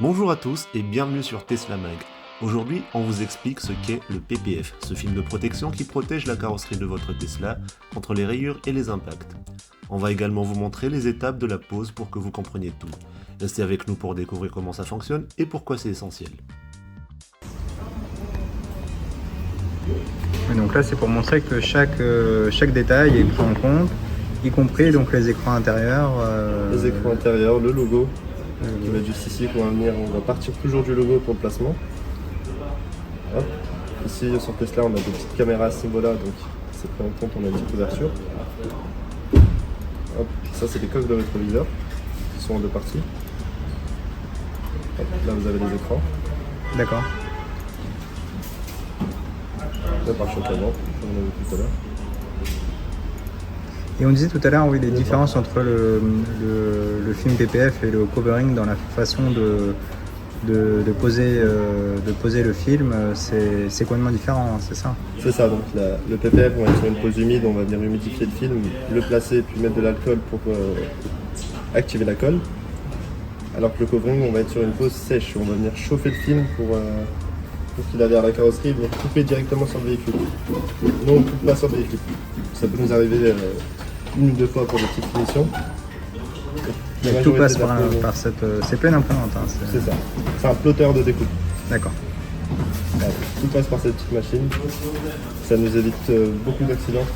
Bonjour à tous et bienvenue sur Tesla Mag. Aujourd'hui, on vous explique ce qu'est le PPF, ce film de protection qui protège la carrosserie de votre Tesla contre les rayures et les impacts. On va également vous montrer les étapes de la pose pour que vous compreniez tout. Restez avec nous pour découvrir comment ça fonctionne et pourquoi c'est essentiel. Et donc là, c'est pour montrer que chaque détail est pris en compte, y compris donc les écrans intérieurs. Les écrans intérieurs, le logo, qui va être juste ici, qu'on va venir, on va partir toujours du logo pour le placement. Hop. Ici sur Tesla, on a des petites caméras à ce niveau-là, donc c'est pris en compte, on a une petite couverture. Hop. Ça, c'est des coques de rétroviseur qui sont en deux parties. Hop. Là, vous avez les écrans. D'accord. Là, par choc avant, comme on a vu tout à l'heure. Et on disait tout à l'heure, oui, les différences entre le film PPF et le covering dans la façon de poser le film, c'est complètement différent, hein, c'est ça? C'est ça, donc le PPF, on va être sur une pose humide, on va venir humidifier le film, le placer, puis mettre de l'alcool pour activer la colle. Alors que le covering, on va être sur une pose sèche, on va venir chauffer le film pour qu'il adhère à la carrosserie et venir couper directement sur le véhicule. Non, on ne coupe pas sur le véhicule. Ça peut nous arriver une ou deux fois pour des petites finitions. Mais tout passe par cette... c'est plein d'imprimante, hein, c'est ça. C'est un plotter de découpe. D'accord. Voilà, tout passe par cette petite machine. Ça nous évite beaucoup d'accidents.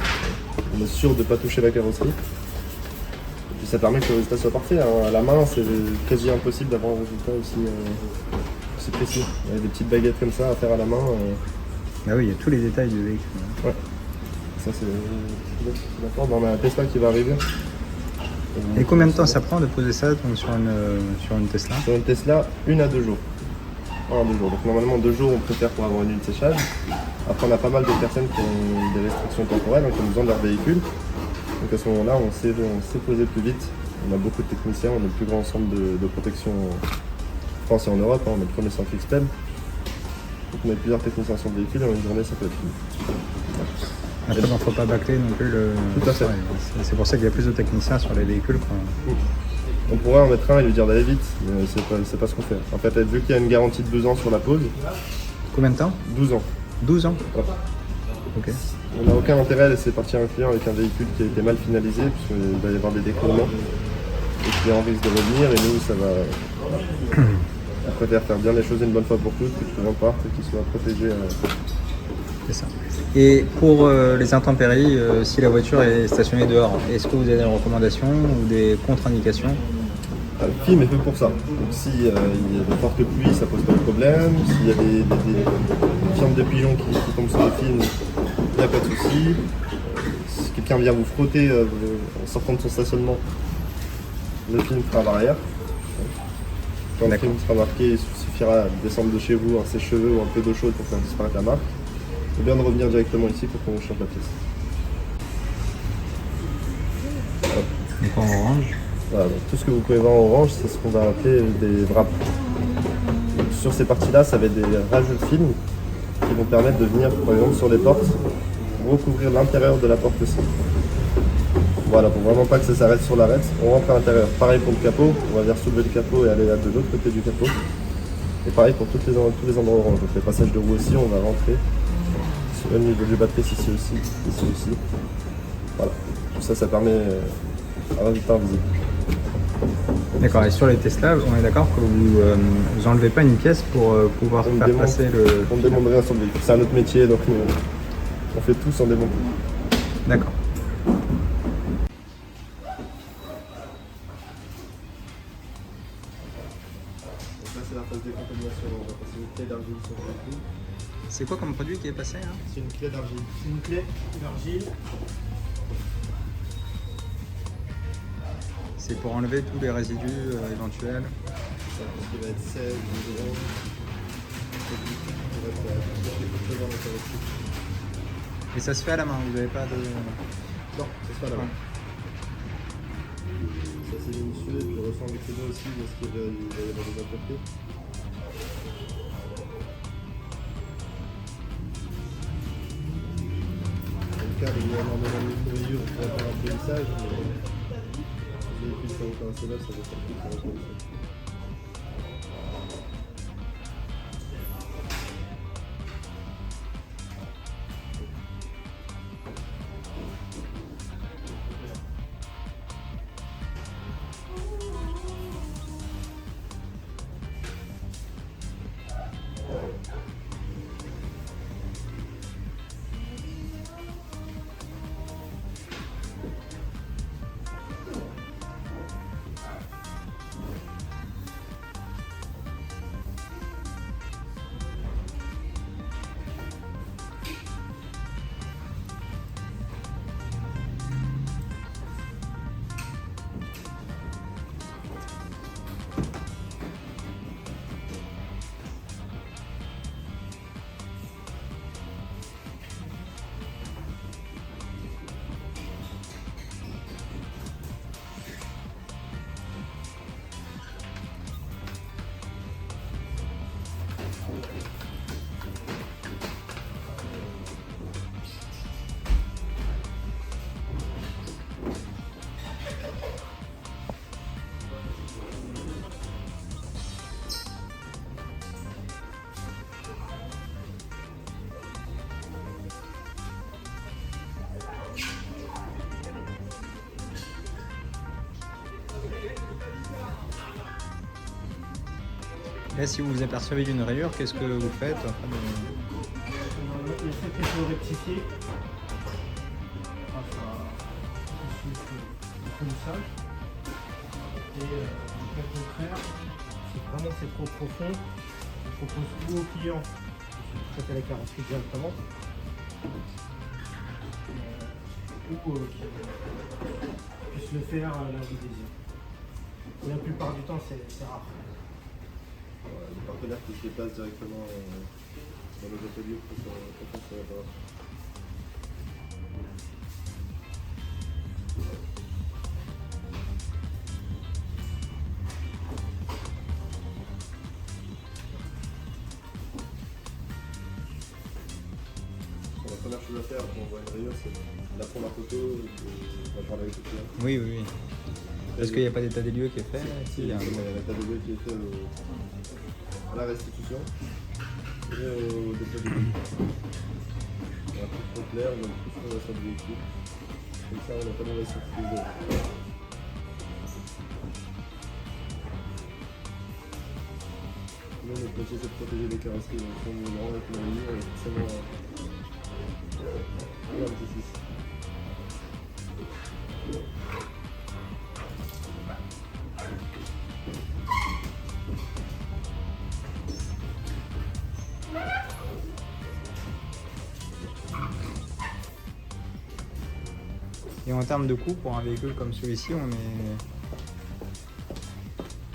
On est sûr de ne pas toucher la carrosserie. Et puis ça permet que le résultat soit parfait. Hein. À la main, c'est quasi impossible d'avoir un résultat aussi précis. Il y a des petites baguettes comme ça à faire à la main. Ah oui, il y a tous les détails du véhicule. Ouais. Ça, c'est d'accord. On a un Tesla qui va arriver. Et combien de temps ça prend de poser ça donc, sur une Tesla? Sur une Tesla, 1 à 2 jours. 1 à 2 jours. Donc normalement 2 jours on préfère pour avoir une huile de séchage. Après on a pas mal de personnes qui ont des restrictions temporelles, donc qui ont besoin de leur véhicule. Donc à ce moment-là on sait poser plus vite. On a beaucoup de techniciens, on a le plus grand ensemble de protection en France et en Europe, hein. On a le premier centre XPEL. Donc on a plusieurs techniciens sur le véhicule et en une journée ça peut être fini. Après, il ne faut pas bâcler non plus le... Tout à fait. C'est pour ça qu'il y a plus de techniciens sur les véhicules. On pourrait en mettre un et lui dire d'aller vite, mais c'est pas ce qu'on fait. En fait, vu qu'il y a une garantie de 12 ans sur la pose... Combien de temps? 12 ans. 12 ans? Ouais. Ok. On n'a aucun intérêt à laisser partir un client avec un véhicule qui a été mal finalisé, puisqu'il va y avoir des décollements. Le client risque de revenir et nous, ça va... Voilà. On préfère faire bien les choses une bonne fois pour toutes, que tout le monde parte et qu'il soit protégé. C'est ça. Et pour les intempéries, si la voiture est stationnée dehors, est-ce que vous avez des recommandations ou des contre-indications? Le film est fait pour ça. Donc s'il y a de fortes pluies, ça pose pas de problème. S'il y a des fientes de pigeons qui tombent sur le film, il n'y a pas de souci. Si quelqu'un vient vous frotter en sortant de son stationnement, le film fera à l'arrière. Quand le film sera marqué, il suffira de descendre de chez vous un sèche-cheveux ou un peu d'eau chaude pour faire disparaître la marque. C'est bien de revenir directement ici pour qu'on change la pièce. Hop. Donc en orange. Voilà, donc tout ce que vous pouvez voir en orange, c'est ce qu'on va appeler des wraps. Donc sur ces parties-là, ça va être des rajouts de film qui vont permettre de venir, par exemple, sur les portes, recouvrir l'intérieur de la porte aussi. Voilà, pour vraiment pas que ça s'arrête sur l'arête, on rentre à l'intérieur. Pareil pour le capot, on va venir soulever le capot et aller de l'autre côté du capot. Et pareil pour tous les endroits orange. Donc les passages de roue aussi, on va rentrer. Au niveau du batterie, ici aussi. Voilà. Tout ça, ça permet un résultat invisible. D'accord, et sur les Tesla, on est d'accord que vous enlevez pas une pièce pour pouvoir faire passer le... On ne démonte rien sur le véhicule. C'est un autre métier, donc on fait tout sans démonter. D'accord. Donc là, c'est la phase de décontamination. On va passer une clé d'argile sur le véhicule. C'est quoi comme produit qui est passé là? C'est une clé d'argile. C'est une clé d'argile. C'est pour enlever tous les résidus éventuels. Ça, tout ce qui va être sel, goudron, Et ça se fait à la main, vous n'avez pas de... Non, ça se fait à la main. Ça c'est minutieux, et puis on ressent avec les doigts aussi parce qu'il va y avoir des impuretés. Le cadre, il y a énormément de rayures pour faire un polissage, mais les véhicules sont encore assez là, ça va faire plus pour un polissage. Là, si vous vous apercevez d'une rayure, qu'est-ce que vous faites Il y a cette qu'il faut rectifier grâce à le polissage. Et le cas contraire, si vraiment c'est trop profond, je propose ou au client de traiter la carrosserie directement, ou qu'il puisse le faire là où il désire. La plupart du temps, c'est rare. Les partenaires qui se déplacent directement dans les ateliers pour faire sur la base. La première chose à faire quand on voit une rayure, c'est la prendre en photo et de parler avec le client. Oui, oui, oui. Est-ce qu'il n'y a pas d'état des lieux qui est fait? Si, il y a un état de lieu qui est fait à la restitution et au dépôt de véhicule. On a tout trop clair, on a tout sur la salle de véhicule. Comme ça, on n'a pas de mauvaise surprise. Nous, notre métier, c'est de protéger les carrosseries. Donc, si on est grand avec une rayure, forcément, un petit souci. Et en termes de coût, pour un véhicule comme celui-ci, on est...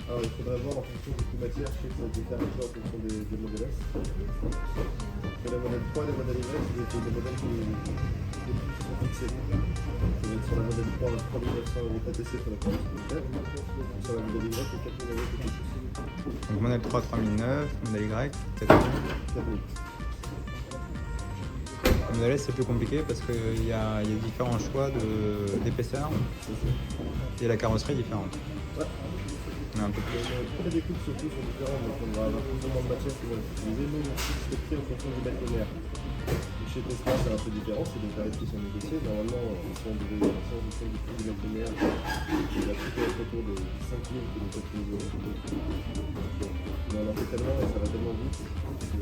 Alors, il faudrait voir en fonction du coût matière, je sais que ça diffère un peu en fonction des modèles S. Sur les modèles 3 et les modèles Y, c'est des modèles qui sont fixés. Ça va être sur la modèle 3, 3900 € TTC pour la première modèle. Sur la modèle Y, c'est 4000 € TTC. Donc modèle 3, 3009, modèle Y, peut-être. 4000. Le modèle S, c'est plus compliqué parce qu'il y a différents choix d'épaisseur et la carrosserie est différente. Ouais. On a un peu plus. Les découpes surtout sont différentes, donc on va avoir plus ou moins de matière qui va être utilisée. Nous, on fixe le prix en fonction du mètre linéaire. Chez Tesla, c'est un peu différent, c'est des tarifs qui sont négociés. Normalement, si on devait faire du prix du mètre linéaire, il va plutôt être autour de 5 000 que de 4 000 €. Mais on en fait tellement et ça va tellement vite que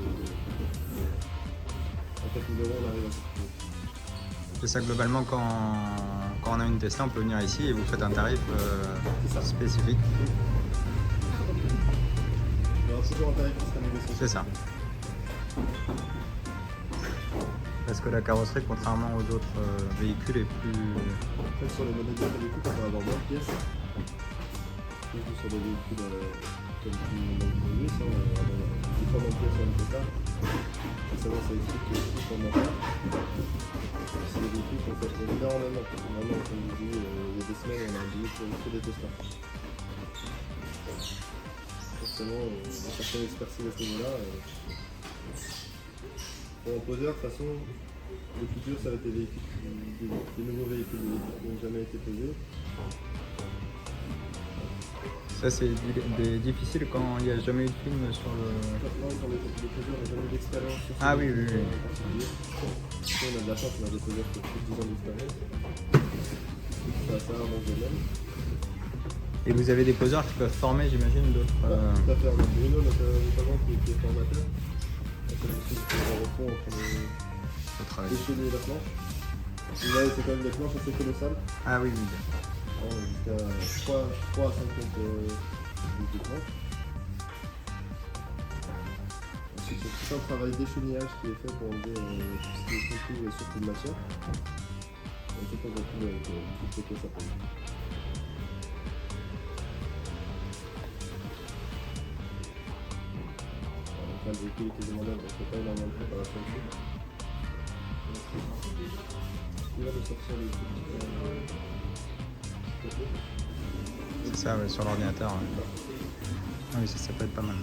en 4 000 €, on arrive à se trouver. C'est ça, globalement, quand on a une Tesla, on peut venir ici et vous faites un tarif spécifique. Il y aura toujours un tarif qui sera négocié. C'est ça. Parce que la carrosserie, contrairement aux autres véhicules, est plus... En fait, sur les modèles de véhicules, on va avoir moins de pièces. Surtout sur des véhicules comme le ça, on va avoir différentes pièces sur le Tesla. Forcément, ça explique que aussi sur le moteur, c'est des véhicules qu'on fait énormément. Vraiment, comme je dis, il y a des semaines, on a oublié que des Tesla. Forcément, il y a certaines expertises à ce niveau-là. Bon, en poseur, de toute façon, le futur, ça va être des véhicules, des nouveaux véhicules qui n'ont jamais été posés. Ça, c'est difficile quand il n'y a jamais eu de film sur le... Maintenant, quand les poseurs n'ont jamais eu d'expérience sur ce Ah oui, oui, oui. on a de la chance, on a des poseurs qui ont plus de 10 ans d'expérience. C'est assez rare dans ce domaine. Et vous avez des poseurs qui peuvent former, j'imagine, d'autres... Tout à fait, on a Bruno notamment qui est formateur. C'est aussi un retour entre les déchets et la planche. Là, c'est quand même des planches assez colossales. Ah oui, oui. Jusqu'à 3 à 5 mètres de planche. Ensuite, c'est tout un travail d'échenillage qui est fait pour enlever tout ce qui est contenu et surtout de matière. Et tout on retrouve avec toutes les pièces à prendre. Le véhicule était demandé, donc il n'y a pas énormément de préparation dessus. Il va de sortir le C'est ça, ouais, sur l'ordinateur. Ouais. Ah oui, ça peut être pas mal.